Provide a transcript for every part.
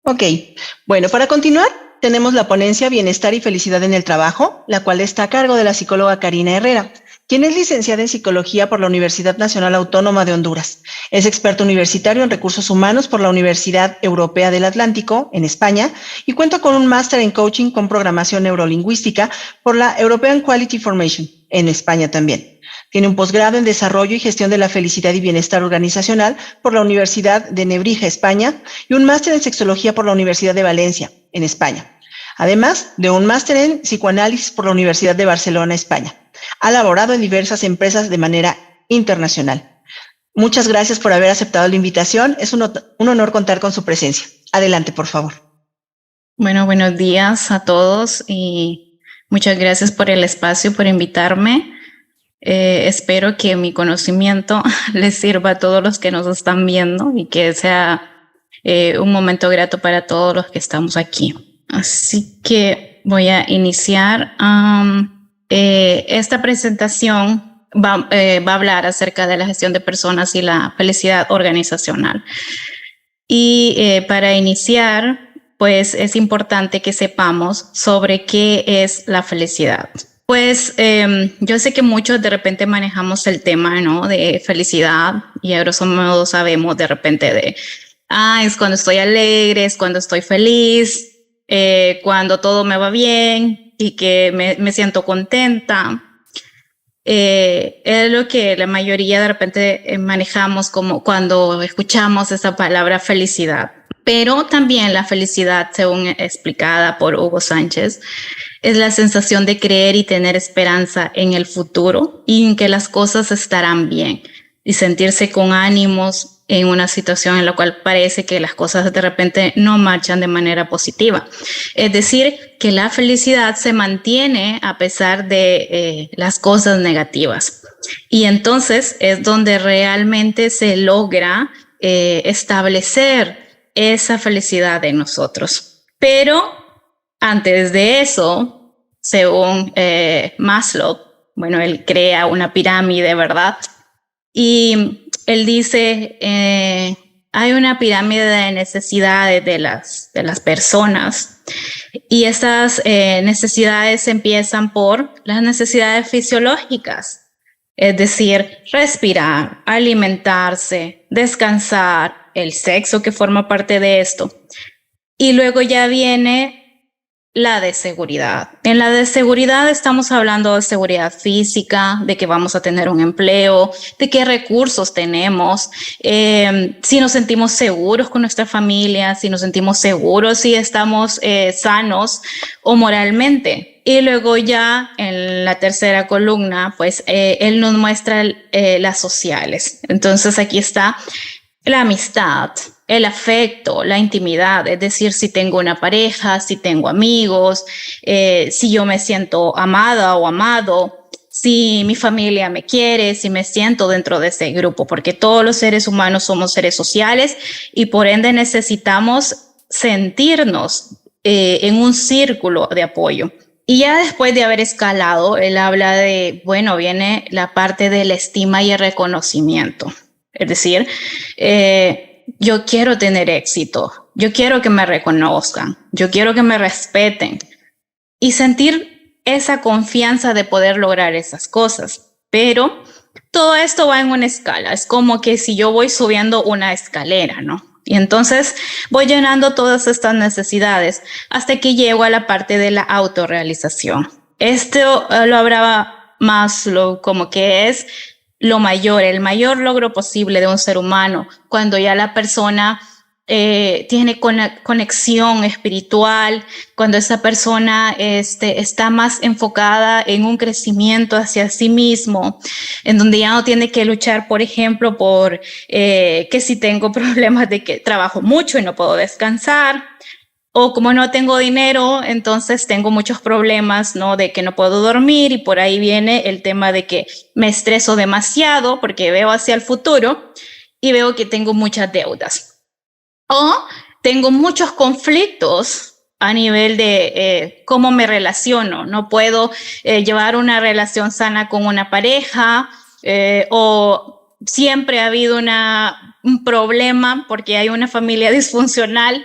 Ok, bueno, para continuar, tenemos la ponencia Bienestar y Felicidad en el Trabajo, la cual está a cargo de la psicóloga Karina Herrera, quien es licenciada en Psicología por la Universidad Nacional Autónoma de Honduras. Es experto universitario en recursos humanos por la Universidad Europea del Atlántico, en España, y cuenta con un máster en coaching con programación neurolingüística por la European Quality Formation, en España también. Tiene un posgrado en Desarrollo y Gestión de la Felicidad y Bienestar Organizacional por la Universidad de Nebrija, España, y un máster en Sexología por la Universidad de Valencia, en España. Además de un máster en Psicoanálisis por la Universidad de Barcelona, España. Ha laborado en diversas empresas de manera internacional. Muchas gracias por haber aceptado la invitación. Es un honor contar con su presencia. Adelante, por favor. Bueno, buenos días a todos y muchas gracias por el espacio, por invitarme. Espero que mi conocimiento les sirva a todos los que nos están viendo y que sea un momento grato para todos los que estamos aquí. Así que voy a iniciar. Esta presentación va a hablar acerca de la gestión de personas y la felicidad organizacional. Y para iniciar, pues es importante que sepamos sobre qué es la felicidad. Pues yo sé que muchos de repente manejamos el tema, ¿no?, de felicidad, y a grosso modo sabemos de repente de, es cuando estoy alegre, es cuando estoy feliz, cuando todo me va bien y que me siento contenta. Es lo que la mayoría de repente manejamos como cuando escuchamos esa palabra felicidad. Pero también la felicidad, según explicada por Hugo Sánchez, es la sensación de creer y tener esperanza en el futuro y en que las cosas estarán bien y sentirse con ánimos en una situación en la cual parece que las cosas de repente no marchan de manera positiva. Es decir, que la felicidad se mantiene a pesar de las cosas negativas. Y entonces es donde realmente se logra establecer esa felicidad en nosotros. Pero antes de eso, según Maslow, bueno, él crea una pirámide, ¿verdad? Y él dice, hay una pirámide de necesidades de las personas, y estas necesidades empiezan por las necesidades fisiológicas, es decir, respirar, alimentarse, descansar, el sexo que forma parte de esto. Y luego ya viene la de seguridad. En la de seguridad estamos hablando de seguridad física, de que vamos a tener un empleo, de qué recursos tenemos, si nos sentimos seguros con nuestra familia, si nos sentimos seguros, si estamos sanos o moralmente. Y luego ya en la tercera columna, pues él nos muestra las sociales. Entonces aquí está la amistad, el afecto, la intimidad, es decir, si tengo una pareja, si tengo amigos, si yo me siento amada o amado, si mi familia me quiere, si me siento dentro de ese grupo, porque todos los seres humanos somos seres sociales y por ende necesitamos sentirnos en un círculo de apoyo. Y ya después de haber escalado, él habla de, bueno, viene la parte de la estima y el reconocimiento. Es decir, yo quiero tener éxito, yo quiero que me reconozcan, yo quiero que me respeten y sentir esa confianza de poder lograr esas cosas. Pero todo esto va en una escala, es como que si yo voy subiendo una escalera, ¿no? Y entonces voy llenando todas estas necesidades hasta que llego a la parte de la autorrealización. Esto lo hablaba Maslow como que es lo mayor, el mayor logro posible de un ser humano, cuando ya la persona tiene conexión espiritual, cuando esa persona está más enfocada en un crecimiento hacia sí mismo, en donde ya no tiene que luchar, por ejemplo, por que si tengo problemas de que trabajo mucho y no puedo descansar, o como no tengo dinero, entonces tengo muchos problemas, ¿no?, de que no puedo dormir, y por ahí viene el tema de que me estreso demasiado porque veo hacia el futuro y veo que tengo muchas deudas. O tengo muchos conflictos a nivel de cómo me relaciono. No puedo llevar una relación sana con una pareja, o siempre ha habido un problema porque hay una familia disfuncional.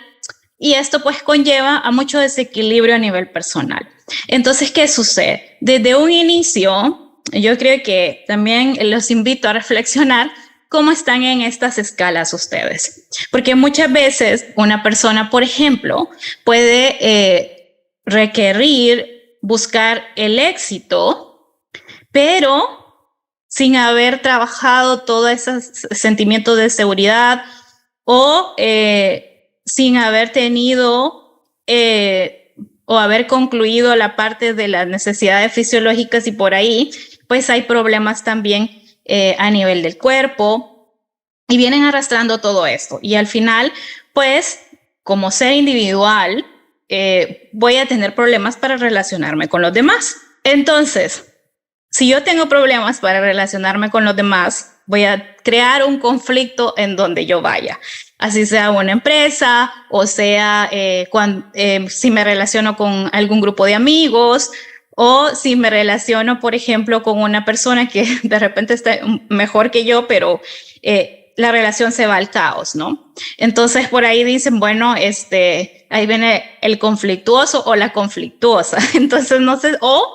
y esto pues conlleva a mucho desequilibrio a nivel personal. Entonces, ¿qué sucede? Desde un inicio, yo creo que también los invito a reflexionar cómo están en estas escalas ustedes. Porque muchas veces una persona, por ejemplo, puede requerir buscar el éxito, pero sin haber trabajado todo ese sentimiento de seguridad o sin haber tenido o haber concluido la parte de las necesidades fisiológicas, y por ahí pues hay problemas también a nivel del cuerpo y vienen arrastrando todo esto. Y al final, pues, como ser individual, voy a tener problemas para relacionarme con los demás. Entonces, si yo tengo problemas para relacionarme con los demás, voy a crear un conflicto en donde yo vaya. Así sea una empresa o sea si me relaciono con algún grupo de amigos, o si me relaciono, por ejemplo, con una persona que de repente está mejor que yo, pero la relación se va al caos, ¿no? Entonces por ahí dicen, bueno, ahí viene el conflictuoso o la conflictuosa. Entonces no sé, o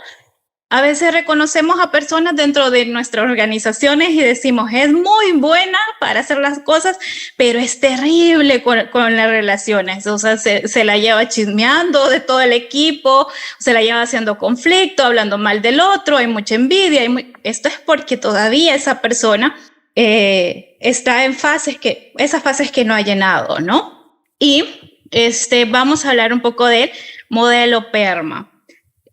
a veces reconocemos a personas dentro de nuestras organizaciones y decimos, es muy buena para hacer las cosas, pero es terrible con las relaciones. O sea, se la lleva chismeando de todo el equipo, se la lleva haciendo conflicto, hablando mal del otro, hay mucha envidia. Esto es porque todavía esa persona está en esas fases que no ha llenado, ¿no? Y vamos a hablar un poco del modelo PERMA.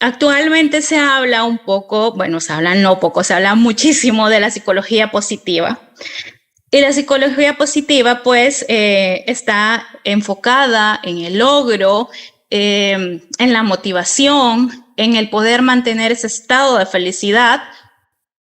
Actualmente se habla un poco, bueno, se habla muchísimo de la psicología positiva. Y la psicología positiva, pues, está enfocada en el logro, en la motivación, en el poder mantener ese estado de felicidad,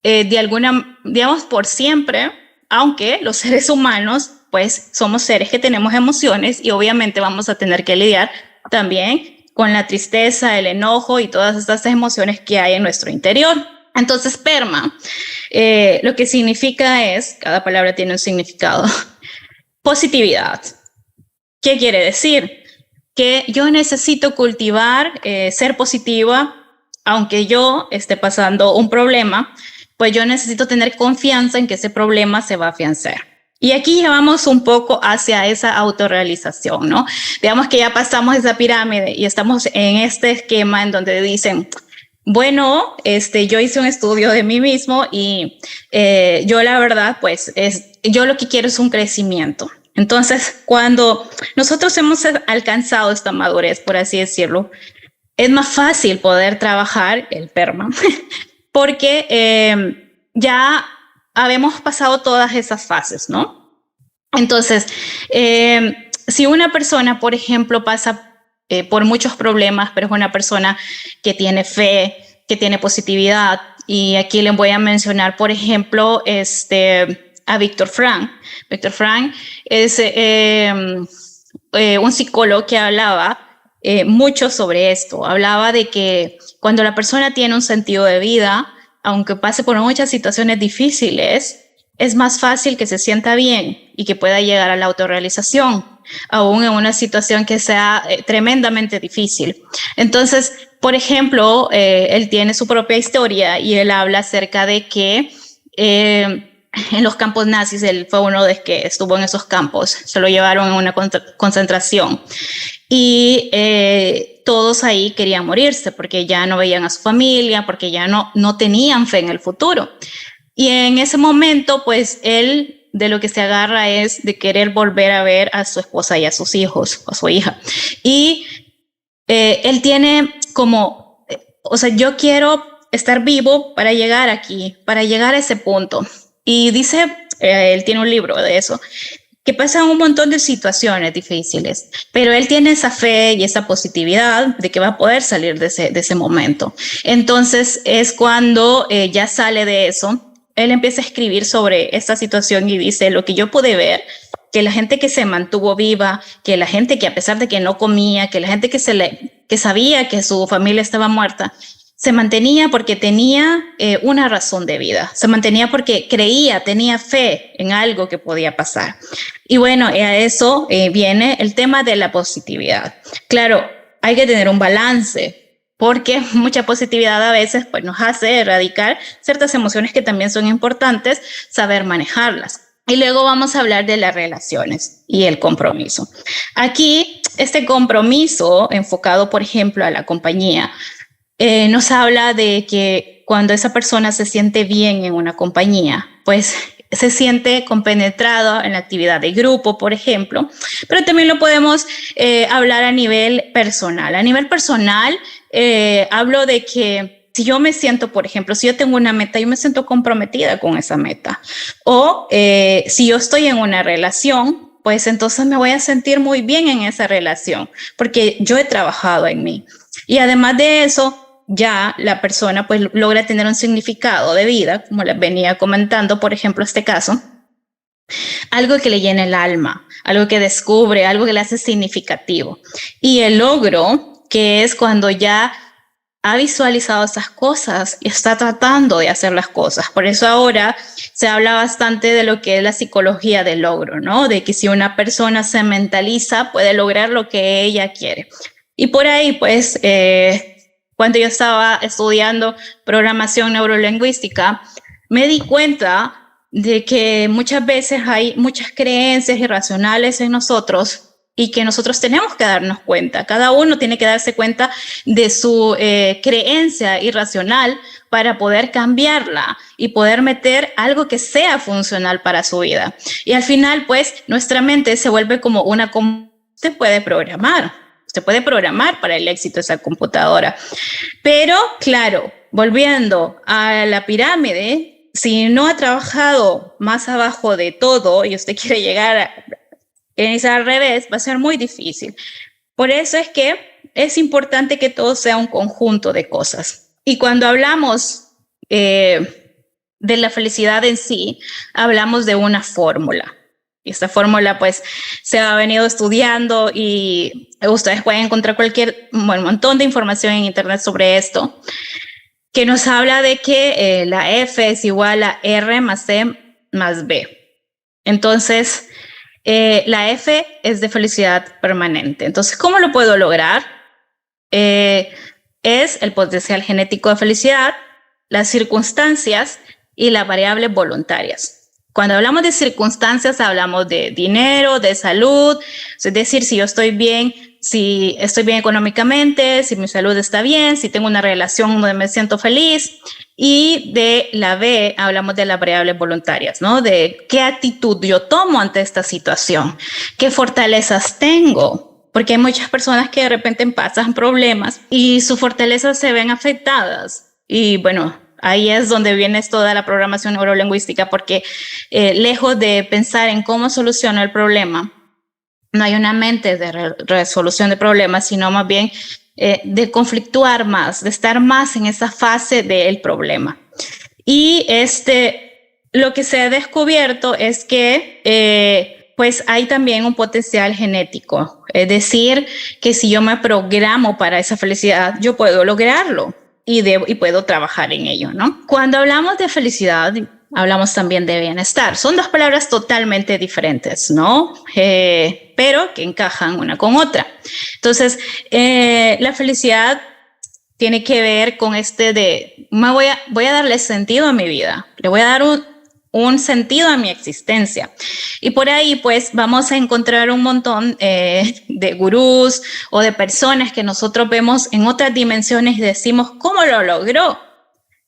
digamos, por siempre, aunque los seres humanos, pues, somos seres que tenemos emociones y obviamente vamos a tener que lidiar también con la tristeza, el enojo y todas estas emociones que hay en nuestro interior. Entonces, PERMA, lo que significa cada palabra tiene un significado, positividad. ¿Qué quiere decir? Que yo necesito cultivar, ser positiva, aunque yo esté pasando un problema, pues yo necesito tener confianza en que ese problema se va a afianzar. Y aquí llevamos un poco hacia esa autorrealización, ¿no? Digamos que ya pasamos esa pirámide y estamos en este esquema en donde dicen, bueno, yo hice un estudio de mí mismo y yo la verdad, pues, yo lo que quiero es un crecimiento. Entonces, cuando nosotros hemos alcanzado esta madurez, por así decirlo, es más fácil poder trabajar el PERMA, porque ya habemos pasado todas esas fases, ¿no? Entonces, si una persona, por ejemplo, pasa por muchos problemas, pero es una persona que tiene fe, que tiene positividad, y aquí les voy a mencionar, por ejemplo, a Víctor Frank. Víctor Frank es un psicólogo que hablaba mucho sobre esto. Hablaba de que cuando la persona tiene un sentido de vida, aunque pase por muchas situaciones difíciles, es más fácil que se sienta bien y que pueda llegar a la autorrealización, aún en una situación que sea tremendamente difícil. Entonces, por ejemplo, él tiene su propia historia y él habla acerca de que en los campos nazis, él fue uno de los que estuvo en esos campos, se lo llevaron a una concentración y todos ahí querían morirse porque ya no veían a su familia, porque ya no tenían fe en el futuro. Y en ese momento, pues él de lo que se agarra es de querer volver a ver a su esposa y a sus hijos, a su hija. Y él tiene como, o sea, yo quiero estar vivo para llegar aquí, para llegar a ese punto. Y dice, él tiene un libro de eso, que pasan un montón de situaciones difíciles, pero él tiene esa fe y esa positividad de que va a poder salir de ese momento. Entonces es cuando ya sale de eso, él empieza a escribir sobre esta situación y dice, lo que yo pude ver, que la gente que se mantuvo viva, que la gente que a pesar de que no comía, que la gente que sabía que su familia estaba muerta, se mantenía porque tenía una razón de vida, se mantenía porque creía, tenía fe en algo que podía pasar. Y bueno, a eso viene el tema de la positividad. Claro, hay que tener un balance, porque mucha positividad a veces pues, nos hace erradicar ciertas emociones que también son importantes, saber manejarlas. Y luego vamos a hablar de las relaciones y el compromiso. Aquí, este compromiso enfocado, por ejemplo, a la compañía, nos habla de que cuando esa persona se siente bien en una compañía, pues se siente compenetrado en la actividad de grupo, por ejemplo, pero también lo podemos hablar a nivel personal. A nivel personal, hablo de que si yo me siento, por ejemplo, si yo tengo una meta, yo me siento comprometida con esa meta. O si yo estoy en una relación, pues entonces me voy a sentir muy bien en esa relación, porque yo he trabajado en mí. Y además de eso, ya la persona pues logra tener un significado de vida, como les venía comentando, por ejemplo, este caso, algo que le llena el alma, algo que descubre, algo que le hace significativo. Y el logro, que es cuando ya ha visualizado esas cosas y está tratando de hacer las cosas. Por eso ahora se habla bastante de lo que es la psicología del logro, ¿no? De que si una persona se mentaliza, puede lograr lo que ella quiere. Y por ahí, pues, cuando yo estaba estudiando programación neurolingüística, me di cuenta de que muchas veces hay muchas creencias irracionales en nosotros y que nosotros tenemos que darnos cuenta. Cada uno tiene que darse cuenta de su creencia irracional para poder cambiarla y poder meter algo que sea funcional para su vida. Y al final, pues, nuestra mente se vuelve como una... Usted puede programar. Usted puede programar para el éxito de esa computadora. Pero, claro, volviendo a la pirámide, si no ha trabajado más abajo de todo y usted quiere llegar a iniciar al revés, va a ser muy difícil. Por eso es que es importante que todo sea un conjunto de cosas. Y cuando hablamos de la felicidad en sí, hablamos de una fórmula. Y esta fórmula pues se ha venido estudiando y ustedes pueden encontrar un montón de información en internet sobre esto, que nos habla de que la F es igual a R más C más B. Entonces, la F es de felicidad permanente. Entonces, ¿cómo lo puedo lograr? Es el potencial genético de felicidad, las circunstancias y las variables voluntarias. Cuando hablamos de circunstancias, hablamos de dinero, de salud, es decir, si yo estoy bien, si estoy bien económicamente, si mi salud está bien, si tengo una relación donde me siento feliz. Y de la B, hablamos de las variables voluntarias, ¿no? De qué actitud yo tomo ante esta situación, qué fortalezas tengo, porque hay muchas personas que de repente pasan problemas y sus fortalezas se ven afectadas. Y bueno, ahí es donde viene toda la programación neurolingüística, porque lejos de pensar en cómo soluciono el problema, no hay una mente de resolución de problemas, sino más bien de conflictuar más, de estar más en esa fase del problema. Y lo que se ha descubierto es que pues hay también un potencial genético, es decir, que si yo me programo para esa felicidad, yo puedo lograrlo. Y puedo trabajar en ello, ¿no? Cuando hablamos de felicidad, hablamos también de bienestar. Son dos palabras totalmente diferentes, ¿no? Pero que encajan una con otra. Entonces, la felicidad tiene que ver con voy a darle sentido a mi vida. Le voy a dar un sentido a mi existencia. Y por ahí, pues, vamos a encontrar un montón de gurús o de personas que nosotros vemos en otras dimensiones y decimos, ¿cómo lo logró?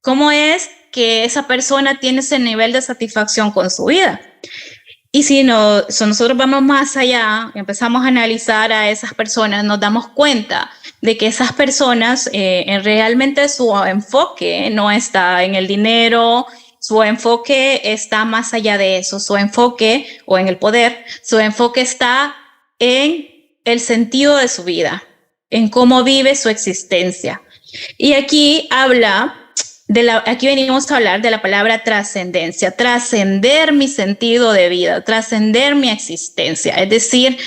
¿Cómo es que esa persona tiene ese nivel de satisfacción con su vida? Y si nosotros vamos más allá, empezamos a analizar a esas personas, nos damos cuenta de que esas personas realmente su enfoque no está en el dinero, su enfoque está más allá de eso, su enfoque, o en el poder, su enfoque está en el sentido de su vida, en cómo vive su existencia. Y aquí aquí venimos a hablar de la palabra trascendencia, trascender mi sentido de vida, trascender mi existencia, es decir,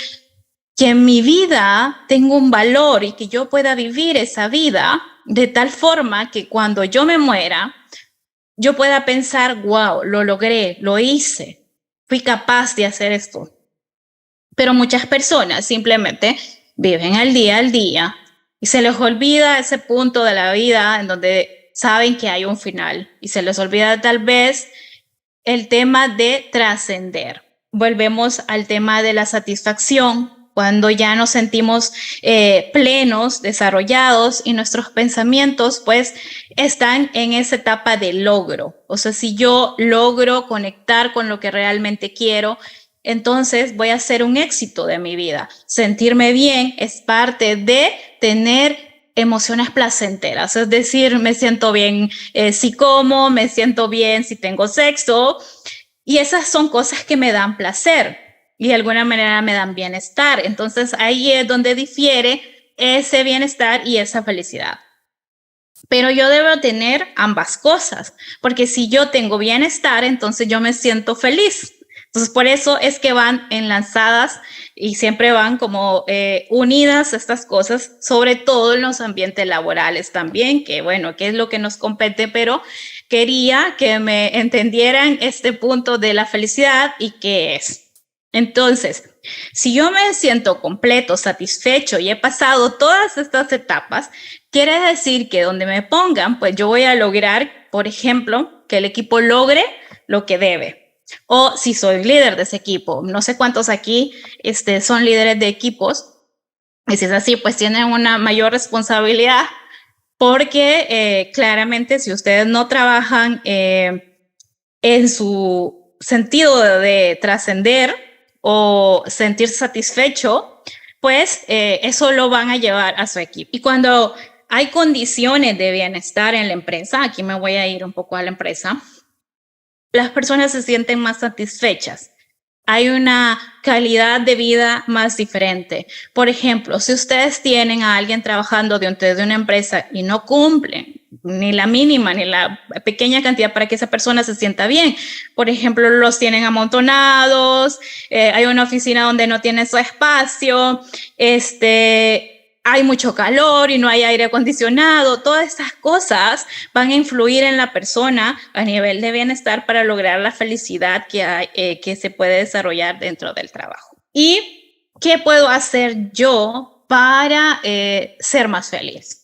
que en mi vida tengo un valor y que yo pueda vivir esa vida de tal forma que cuando yo me muera, yo pueda pensar, wow, lo logré, lo hice, fui capaz de hacer esto. Pero muchas personas simplemente viven al día y se les olvida ese punto de la vida en donde saben que hay un final y se les olvida tal vez el tema de trascender. Volvemos al tema de la satisfacción, cuando ya nos sentimos plenos, desarrollados y nuestros pensamientos pues están en esa etapa de logro. O sea, si yo logro conectar con lo que realmente quiero, entonces voy a hacer un éxito de mi vida. Sentirme bien es parte de tener emociones placenteras, es decir, me siento bien si como, me siento bien si tengo sexo, y esas son cosas que me dan placer y de alguna manera me dan bienestar. Entonces ahí es donde difiere ese bienestar y esa felicidad. Pero yo debo tener ambas cosas, porque si yo tengo bienestar, entonces yo me siento feliz. Entonces, por eso es que van enlazadas y siempre van como unidas estas cosas, sobre todo en los ambientes laborales también, que bueno, que es lo que nos compete, pero quería que me entendieran este punto de la felicidad y qué es. Entonces, si yo me siento completo, satisfecho y he pasado todas estas etapas, quiere decir que donde me pongan, pues yo voy a lograr, por ejemplo, que el equipo logre lo que debe. O si soy líder de ese equipo, no sé cuántos aquí son líderes de equipos, y si es así, pues tienen una mayor responsabilidad, porque claramente si ustedes no trabajan en su sentido de trascender o sentirse satisfecho, pues eso lo van a llevar a su equipo. Y cuando hay condiciones de bienestar en la empresa, aquí me voy a ir un poco a la empresa, las personas se sienten más satisfechas. Hay una calidad de vida más diferente. Por ejemplo, si ustedes tienen a alguien trabajando dentro de una empresa y no cumplen ni la mínima ni la pequeña cantidad para que esa persona se sienta bien, por ejemplo, los tienen amontonados, hay una oficina donde no tiene su espacio, hay mucho calor y no hay aire acondicionado, todas estas cosas van a influir en la persona a nivel de bienestar para lograr la felicidad que se puede desarrollar dentro del trabajo. ¿Y qué puedo hacer yo para ser más feliz?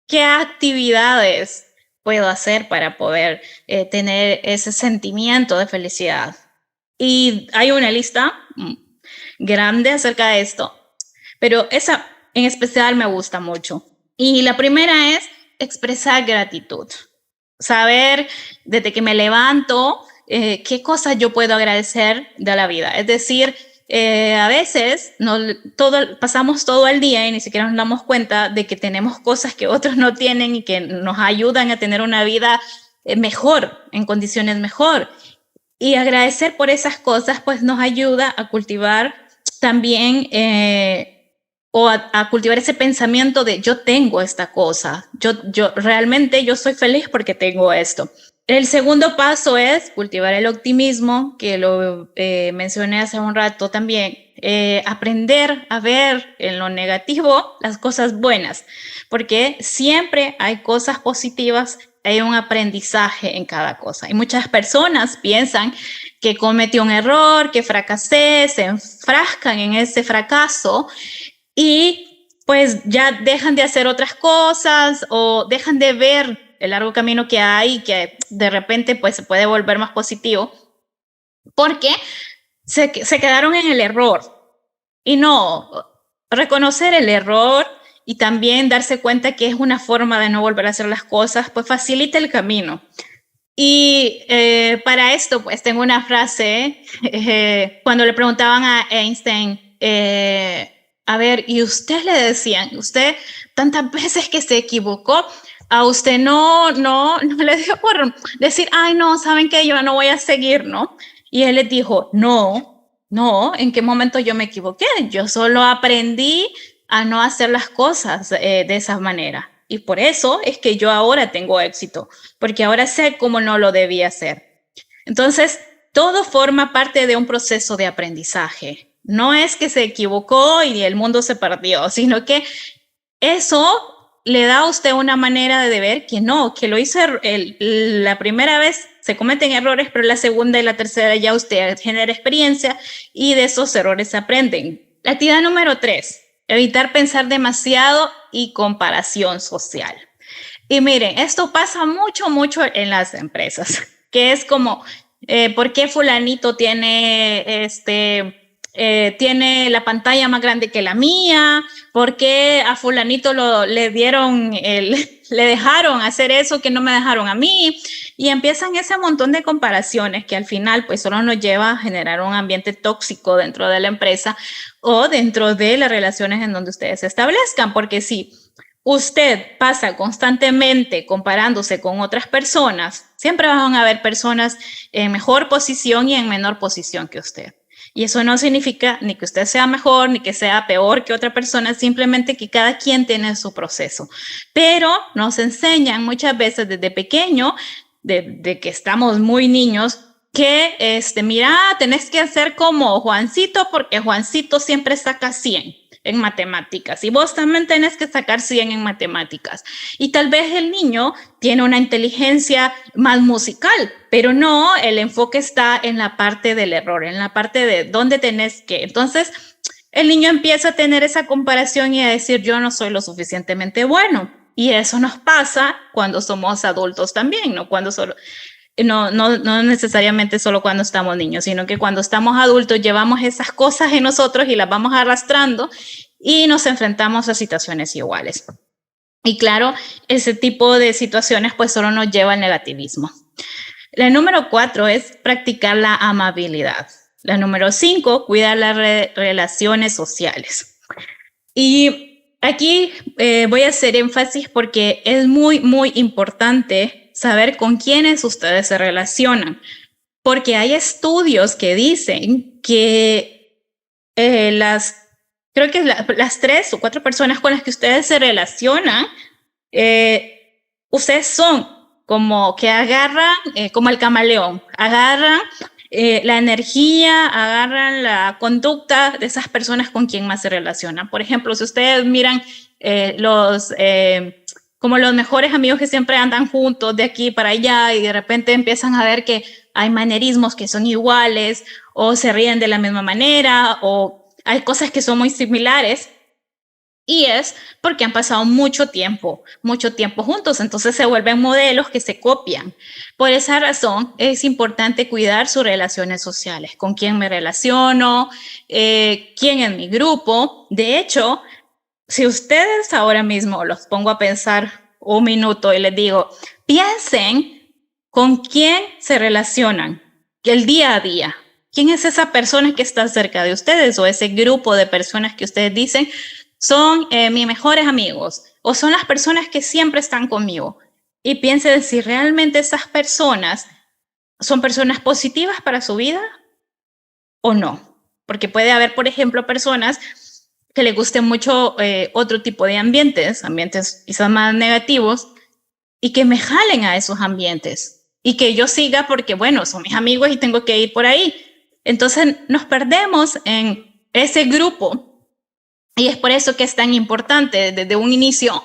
¿Qué actividades puedo hacer para poder tener ese sentimiento de felicidad? Y hay una lista grande acerca de esto, pero esa en especial me gusta mucho. Y la primera es expresar gratitud. Saber desde que me levanto qué cosas yo puedo agradecer de la vida. Es decir, a veces pasamos todo el día y ni siquiera nos damos cuenta de que tenemos cosas que otros no tienen y que nos ayudan a tener una vida mejor, en condiciones mejor. Y agradecer por esas cosas pues nos ayuda a cultivar también o a cultivar ese pensamiento de yo tengo esta cosa, yo realmente yo soy feliz porque tengo esto. El segundo paso es cultivar el optimismo, que lo mencioné hace un rato también, aprender a ver en lo negativo las cosas buenas, porque siempre hay cosas positivas, hay un aprendizaje en cada cosa. Y muchas personas piensan que cometió un error, que fracasé, se enfrascan en ese fracaso y pues ya dejan de hacer otras cosas o dejan de ver el largo camino que hay, que de repente pues se puede volver más positivo, porque se quedaron en el error. Y no, reconocer el error y también darse cuenta que es una forma de no volver a hacer las cosas, pues facilita el camino. Y para esto, pues tengo una frase, cuando le preguntaban a Einstein, a ver, y usted le decían, usted tantas veces que se equivocó, a usted no le dio por decir, ay, no, ¿saben qué? Yo no voy a seguir, ¿no? Y él les dijo, no, ¿en qué momento yo me equivoqué? Yo solo aprendí a no hacer las cosas de esa manera. Y por eso es que yo ahora tengo éxito, porque ahora sé cómo no lo debía hacer. Entonces, todo forma parte de un proceso de aprendizaje. No es que se equivocó y el mundo se perdió, sino que eso le da a usted una manera de ver que no, que lo hizo la primera vez, se cometen errores, pero la segunda y la tercera ya usted genera experiencia y de esos errores se aprenden. La actividad número 3, evitar pensar demasiado y comparación social. Y miren, esto pasa mucho en las empresas, que es como, ¿por qué fulanito tiene tiene la pantalla más grande que la mía? ¿Por qué a fulanito le dejaron hacer eso que no me dejaron a mí? Y empiezan ese montón de comparaciones que al final pues solo nos lleva a generar un ambiente tóxico dentro de la empresa o dentro de las relaciones en donde ustedes se establezcan, porque si usted pasa constantemente comparándose con otras personas, siempre van a haber personas en mejor posición y en menor posición que usted. Y eso no significa ni que usted sea mejor, ni que sea peor que otra persona, simplemente que cada quien tiene su proceso. Pero nos enseñan muchas veces desde pequeño, de que estamos muy niños, que mira, tenés que hacer como Juancito, porque Juancito siempre saca 100 en matemáticas y vos también tenés que sacar 100 en matemáticas. Y tal vez el niño tiene una inteligencia más musical, pero no, el enfoque está en la parte del error, en la parte de dónde tenés que. Entonces, el niño empieza a tener esa comparación y a decir, yo no soy lo suficientemente bueno. Y eso nos pasa cuando somos adultos también, no cuando solo... No necesariamente solo cuando estamos niños, sino que cuando estamos adultos llevamos esas cosas en nosotros y las vamos arrastrando y nos enfrentamos a situaciones iguales. Y claro, ese tipo de situaciones pues solo nos lleva al negativismo. La número 4 es practicar la amabilidad. La número 5, cuidar las relaciones sociales. Y aquí voy a hacer énfasis porque es muy importante saber con quiénes ustedes se relacionan, porque hay estudios que dicen que creo que las 3 o 4 personas con las que ustedes se relacionan, ustedes son como que agarran, como el camaleón, agarran la energía, agarran la conducta de esas personas con quien más se relacionan. Por ejemplo, si ustedes miran como los mejores amigos que siempre andan juntos de aquí para allá y de repente empiezan a ver que hay manerismos que son iguales o se ríen de la misma manera o hay cosas que son muy similares, y es porque han pasado mucho tiempo juntos, entonces se vuelven modelos que se copian. Por esa razón es importante cuidar sus relaciones sociales, con quién me relaciono, quién es mi grupo. De hecho, si ustedes ahora mismo los pongo a pensar un minuto y les digo, piensen con quién se relacionan el día a día. ¿Quién es esa persona que está cerca de ustedes o ese grupo de personas que ustedes dicen son mis mejores amigos o son las personas que siempre están conmigo? Y piensen si realmente esas personas son personas positivas para su vida o no. Porque puede haber, por ejemplo, personas que les guste mucho otro tipo de ambientes quizás más negativos, y que me jalen a esos ambientes y que yo siga porque, bueno, son mis amigos y tengo que ir por ahí. Entonces nos perdemos en ese grupo y es por eso que es tan importante desde un inicio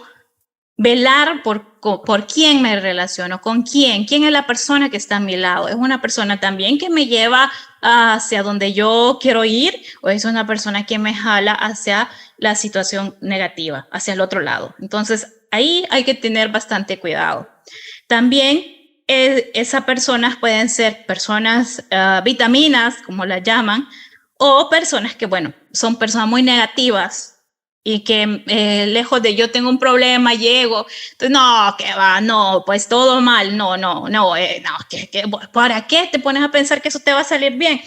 velar por quién me relaciono, con quién es la persona que está a mi lado. ¿Es una persona también que me lleva hacia donde yo quiero ir o es una persona que me jala hacia la situación negativa, hacia el otro lado? Entonces ahí hay que tener bastante cuidado. También esas personas pueden ser personas vitaminas, como las llaman, o personas que, bueno, son personas muy negativas y que lejos de yo tengo un problema, llego, entonces, no, que va, no, pues todo mal, no, ¿para qué te pones a pensar que eso te va a salir bien?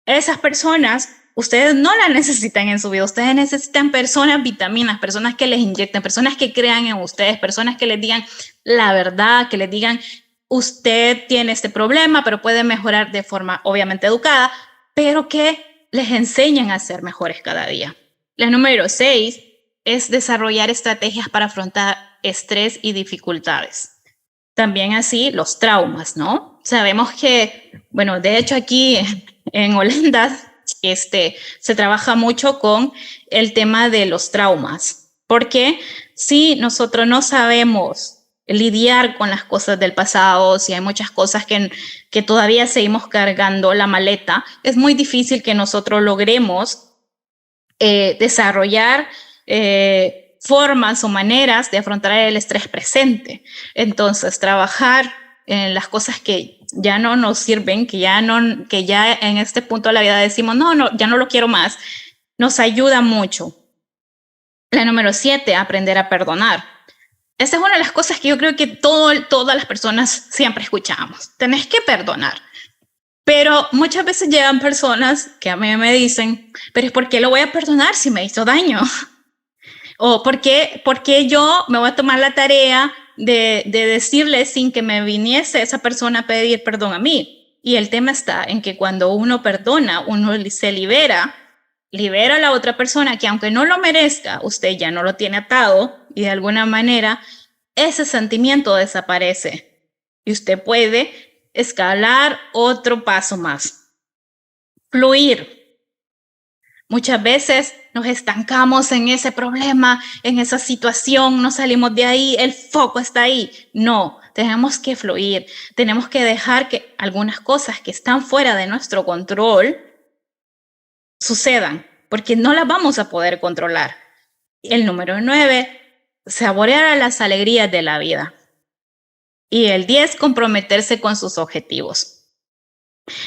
Esas personas, ustedes no las necesitan en su vida, ustedes necesitan personas vitaminas, personas que les inyecten, personas que crean en ustedes, personas que les digan la verdad, que les digan, usted tiene este problema, pero puede mejorar de forma obviamente educada, pero que les enseñen a ser mejores cada día. La número 6 es desarrollar estrategias para afrontar estrés y dificultades. También así los traumas, ¿no? Sabemos que, bueno, de hecho aquí en Holanda se trabaja mucho con el tema de los traumas, porque Si nosotros no sabemos lidiar con las cosas del pasado, si hay muchas cosas que todavía seguimos cargando la maleta, es muy difícil que nosotros logremos desarrollar formas o maneras de afrontar el estrés presente. Entonces, trabajar en las cosas que ya no nos sirven, que ya en este punto de la vida decimos, no, ya no lo quiero más, nos ayuda mucho. La número 7, aprender a perdonar. Esa es una de las cosas que yo creo que todas las personas siempre escuchamos. Tenés que perdonar. Pero muchas veces llegan personas que a mí me dicen, pero ¿por qué lo voy a perdonar si me hizo daño? O ¿por qué yo me voy a tomar la tarea de decirle sin que me viniese esa persona a pedir perdón a mí? Y el tema está en que cuando uno perdona, uno se libera a la otra persona que aunque no lo merezca, usted ya no lo tiene atado y de alguna manera ese sentimiento desaparece y usted puede escalar otro paso más. Fluir. Muchas veces nos estancamos en ese problema, en esa situación, no salimos de ahí, el foco está ahí. No, tenemos que fluir, tenemos que dejar que algunas cosas que están fuera de nuestro control sucedan, porque no las vamos a poder controlar. El número 9, saborear las alegrías de la vida. Y el 10, comprometerse con sus objetivos.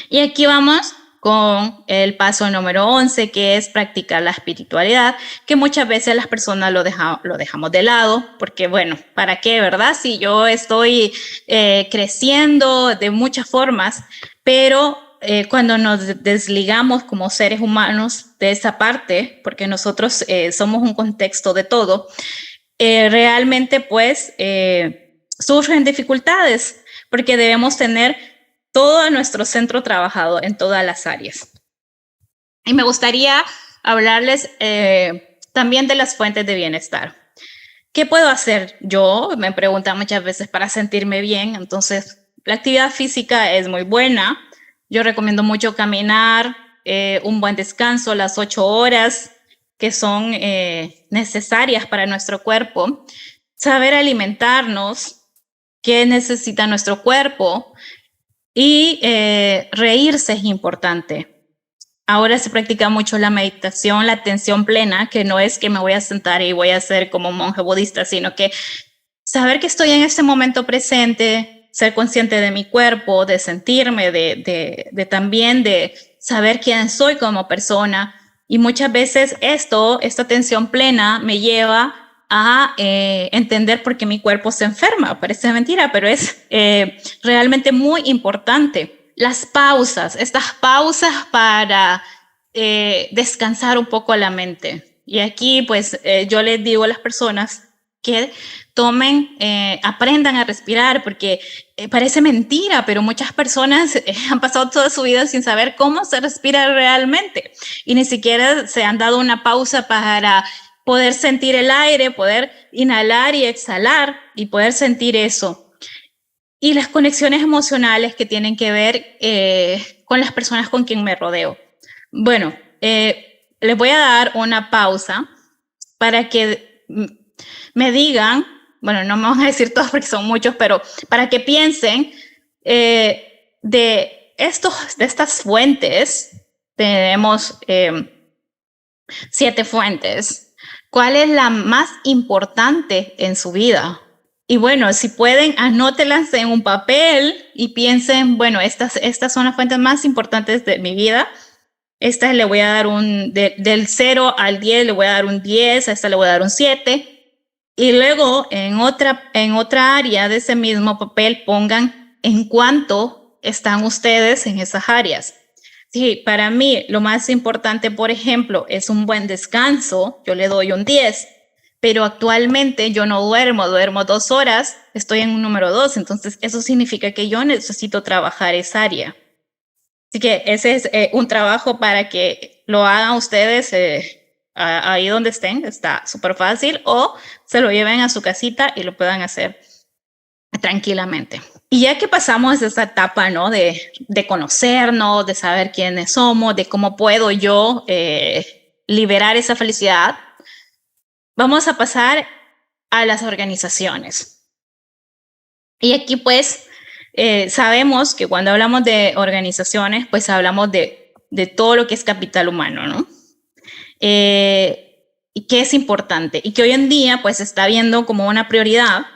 Y aquí vamos con el paso número 11, que es practicar la espiritualidad, que muchas veces las personas lo dejamos de lado, porque bueno, ¿para qué, verdad? Si yo estoy creciendo de muchas formas, pero cuando nos desligamos como seres humanos de esa parte, porque nosotros somos un contexto de todo, realmente pues surgen dificultades, porque debemos tener todo nuestro centro trabajado en todas las áreas. Y me gustaría hablarles también de las fuentes de bienestar. ¿Qué puedo hacer yo? Me preguntan muchas veces para sentirme bien. Entonces, la actividad física es muy buena. Yo recomiendo mucho caminar, un buen descanso, las 8 horas que son necesarias para nuestro cuerpo. Saber alimentarnos, qué necesita nuestro cuerpo. Y reírse es importante. Ahora se practica mucho la meditación, la atención plena, que no es que me voy a sentar y voy a ser como un monje budista, sino que saber que estoy en este momento presente, ser consciente de mi cuerpo, de sentirme, de también de saber quién soy como persona. Y muchas veces esta atención plena me lleva a entender por qué mi cuerpo se enferma. Parece mentira, pero es realmente muy importante. Las pausas, estas pausas para descansar un poco la mente. Y aquí pues yo les digo a las personas que aprendan a respirar, porque parece mentira, pero muchas personas han pasado toda su vida sin saber cómo se respira realmente y ni siquiera se han dado una pausa para poder sentir el aire, poder inhalar y exhalar y poder sentir eso. Y las conexiones emocionales que tienen que ver con las personas con quien me rodeo. Bueno, les voy a dar una pausa para que me digan, bueno, no me van a decir todos porque son muchos, pero para que piensen de estas fuentes. Tenemos 7 fuentes. ¿Cuál es la más importante en su vida? Y bueno, si pueden, anótelas en un papel y piensen, bueno, estas son las fuentes más importantes de mi vida. Esta le voy a dar del 0 al 10 le voy a dar un 10, a esta le voy a dar un 7. Y luego en otra área de ese mismo papel pongan en cuánto están ustedes en esas áreas. Sí, para mí lo más importante, por ejemplo, es un buen descanso. Yo le doy un 10, pero actualmente yo no duermo 2 horas, estoy en un número 2, entonces eso significa que yo necesito trabajar esa área. Así que ese es un trabajo para que lo hagan ustedes ahí donde estén, está súper fácil, o se lo lleven a su casita y lo puedan hacer tranquilamente. Y ya que pasamos esa etapa, ¿no? De conocernos, de saber quiénes somos, de cómo puedo yo liberar esa felicidad, vamos a pasar a las organizaciones. Y aquí pues sabemos que cuando hablamos de organizaciones, pues hablamos de todo lo que es capital humano, ¿no? Y que es importante y que hoy en día pues se está viendo como una prioridad,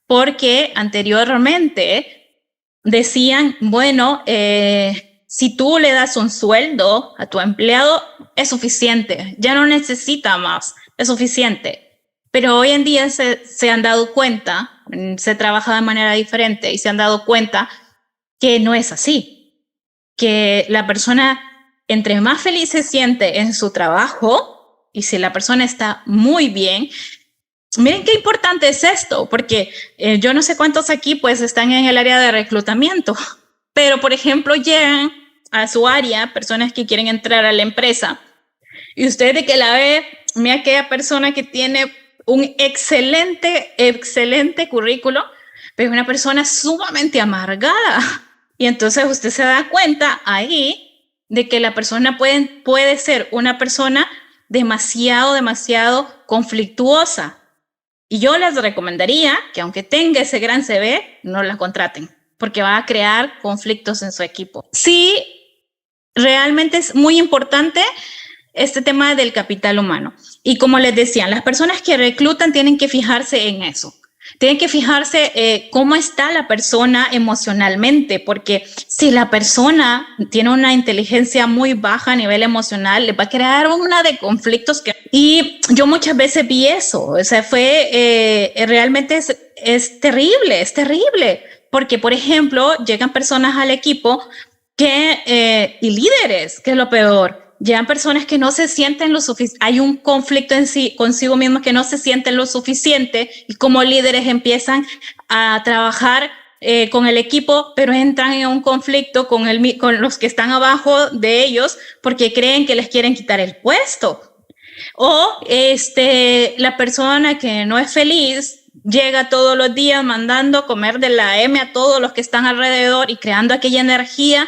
porque anteriormente decían, bueno, si tú le das un sueldo a tu empleado, es suficiente, ya no necesita más, es suficiente. Pero hoy en día se han dado cuenta, se trabaja de manera diferente y se han dado cuenta que no es así, que la persona entre más feliz se siente en su trabajo y si la persona está muy bien. Miren qué importante es esto, porque yo no sé cuántos aquí pues están en el área de reclutamiento, pero por ejemplo llegan a su área personas que quieren entrar a la empresa y usted de que la ve, mira aquella persona que tiene un excelente currículo, pero es una persona sumamente amargada. Y entonces usted se da cuenta ahí de que la persona puede ser una persona demasiado conflictuosa. Y yo les recomendaría que aunque tenga ese gran CV, no la contraten, porque va a crear conflictos en su equipo. Sí, realmente es muy importante este tema del capital humano. Y como les decía, las personas que reclutan tienen que fijarse en eso. Tienen que fijarse cómo está la persona emocionalmente, porque si la persona tiene una inteligencia muy baja a nivel emocional, le va a crear una de conflictos. Y yo muchas veces vi eso, o sea, realmente es terrible, porque por ejemplo, llegan personas al equipo y líderes, que es lo peor. Llegan personas que no se sienten lo suficiente, hay un conflicto en sí, consigo mismos, que no se sienten lo suficiente y como líderes empiezan a trabajar con el equipo, pero entran en un conflicto con los que están abajo de ellos porque creen que les quieren quitar el puesto. O la persona que no es feliz llega todos los días mandando comer de la M a todos los que están alrededor y creando aquella energía.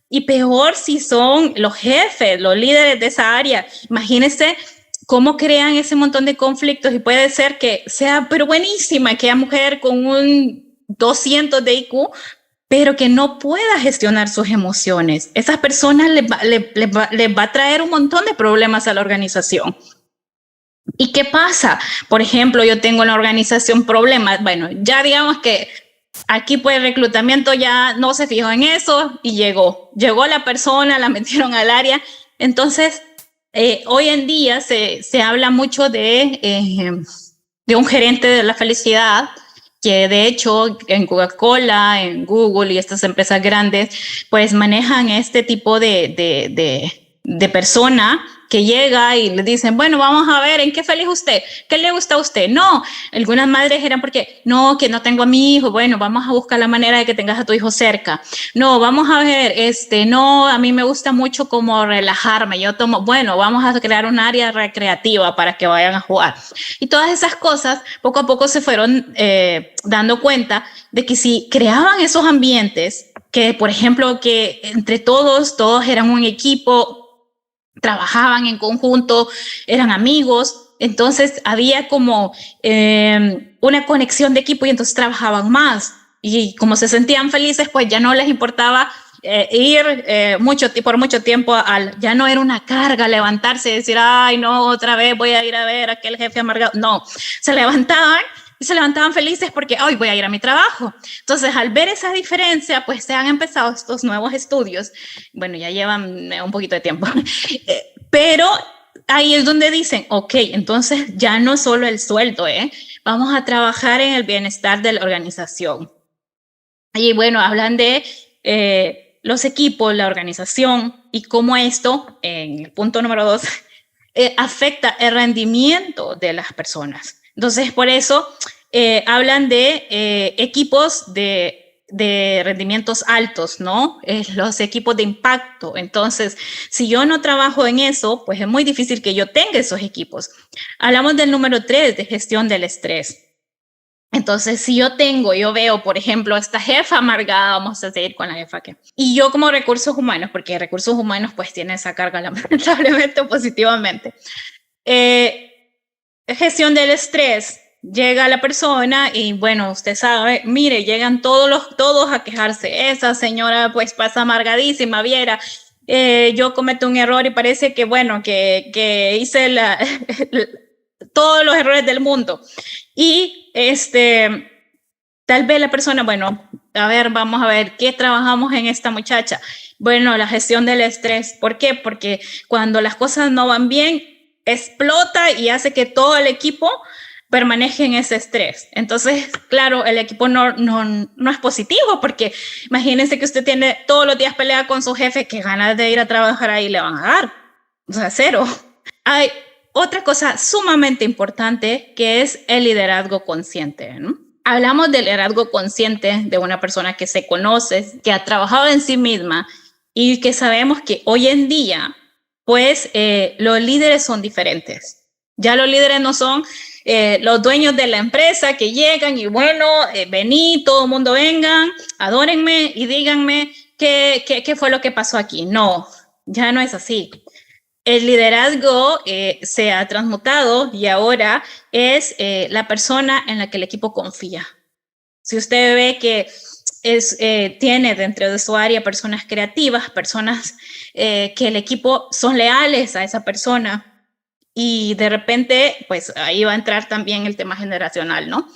Y peor si son los jefes, los líderes de esa área. Imagínense cómo crean ese montón de conflictos y puede ser que sea pero buenísima aquella mujer con un 200 de IQ, pero que no pueda gestionar sus emociones. Esas personas les va a traer un montón de problemas a la organización. ¿Y qué pasa? Por ejemplo, yo tengo en la organización problemas. Bueno, ya digamos que aquí pues el reclutamiento ya no se fijó en eso y llegó la persona, la metieron al área. Entonces, hoy en día se habla mucho de un gerente de la felicidad, que de hecho en Coca-Cola, en Google y estas empresas grandes, pues manejan este tipo de persona que llega y le dicen, bueno, vamos a ver, ¿en qué feliz usted? ¿Qué le gusta a usted? No, algunas madres eran porque, no, que no tengo a mi hijo, bueno, vamos a buscar la manera de que tengas a tu hijo cerca. No, vamos a ver, no, a mí me gusta mucho como relajarme, bueno, vamos a crear un área recreativa para que vayan a jugar. Y todas esas cosas, poco a poco se fueron dando cuenta de que si creaban esos ambientes, que por ejemplo, que entre todos eran un equipo, trabajaban en conjunto, eran amigos, entonces había como una conexión de equipo y entonces trabajaban más y como se sentían felices, pues ya no les importaba ir por mucho tiempo, ya no era una carga levantarse y decir, ay no, otra vez voy a ir a ver a aquel jefe amargado. No, se levantaban felices porque hoy voy a ir a mi trabajo. Entonces, al ver esa diferencia, pues se han empezado estos nuevos estudios. Bueno, ya llevan un poquito de tiempo, pero ahí es donde dicen, ok, entonces ya no solo el sueldo, vamos a trabajar en el bienestar de la organización. Y bueno, hablan de los equipos, la organización y cómo esto, en el punto número 2, afecta el rendimiento de las personas. Entonces, por eso hablan de equipos de rendimientos altos, ¿no? Los equipos de impacto. Entonces, si yo no trabajo en eso, pues es muy difícil que yo tenga esos equipos. Hablamos del número 3, de gestión del estrés. Entonces, si yo veo, por ejemplo, esta jefa amargada, vamos a seguir con la jefa y yo como recursos humanos, porque recursos humanos pues tiene esa carga lamentablemente o positivamente, gestión del estrés, llega la persona y bueno, usted sabe, mire, llegan todos a quejarse. Esa señora pues pasa amargadísima, viera. Yo cometo un error y parece que bueno, que hice todos los errores del mundo. Y tal vez la persona, bueno, a ver, vamos a ver, ¿qué trabajamos en esta muchacha? Bueno, la gestión del estrés. ¿Por qué? Porque cuando las cosas no van bien, explota y hace que todo el equipo permanezca en ese estrés. Entonces, claro, el equipo no es positivo, porque imagínense que usted tiene todos los días pelea con su jefe, que ganas de ir a trabajar ahí le van a dar. O sea, cero. Hay otra cosa sumamente importante que es el liderazgo consciente, ¿no? Hablamos del liderazgo consciente de una persona que se conoce, que ha trabajado en sí misma y que sabemos que hoy en día, pues, los líderes son diferentes. Ya los líderes no son los dueños de la empresa que llegan y bueno, vení, todo el mundo vengan, adórenme y díganme qué fue lo que pasó aquí. No, ya no es así. El liderazgo se ha transmutado y ahora es la persona en la que el equipo confía. Si usted ve que tiene dentro de su área personas creativas, personas que el equipo son leales a esa persona y de repente, pues ahí va a entrar también el tema generacional, ¿no?